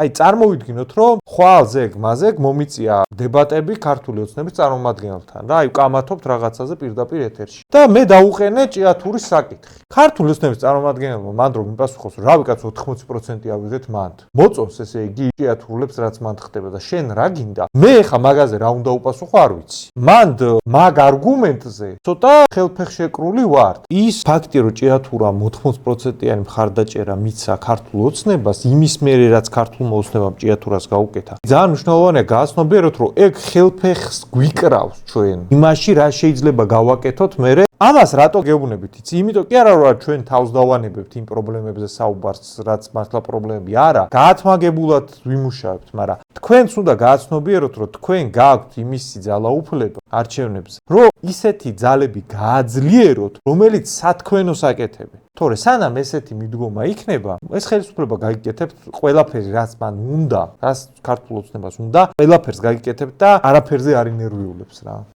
აი წარმოვიდგინოთ, რომ ხვალ ზეგ მომიწია დებატები ქართული ოცნების წარმომადგენელთან რა, აი ვკამათობთ რაღაცაზე პირდაპირ ეთერში. და მე დავუყენე ჭიათურის საკითხი. ქართული ოცნების წარმომადგენელმა მან რომ მიპასუხოს, რა ვიკაც 80% ავიღეთ მანდ. მოწონს ესე იგი ჭიათურლებს რაც მანდ ხდება და შენ რა გინდა? მე ხა მაგაზე რა უნდა უპასუხო არ ვიცი. მანდ მაგ არგუმენტზე ცოტა ხელფეხშეკრული ვარ. ის ფაქტი რომ ჭიათურამ 80%-იანი მხარდაჭერა მიცა ქართულ ოცნებას, იმის მერე რაც ქართულმა ოცნებამ ჭიათურას გაუკეთა. ძალიან მნიშვნელოვანია გააცნობიეროთ, რომ ეგ ხელფეხს გვიკრავს ჩვენ. იმაში რა შეიძლება გავაკეთოთ მერე. ამას რატო გეუბნებით იცი? იმიტომ კი არა რომ ჩვენ თავს დავანებებთ იმ პრობლემებზე საუბარს, რაც მართლა პრობლემები არა, გაათმაგებულად ვიმუშავებთ, მაგრამ თქვენც უნდა გააცნობიეროთ, რომ თქვენ გააქვთ იმისი ძალაუფლება არჩევნებზე, რომ ისეთი ძალები გააძლიეროთ, რომელიც სათქვენოს აკეთებენ. თორე სანამ ესეთი მიდგომა იქნება, ეს ხელისუფლება გაიგეკეთებთ ყველაფერი, რაც მან უნდა, რაც ქართულ ოცნებას უნდა, ყველაფერს გაიგეკეთებთ და არაფერზე არ ინერვიულებს რა.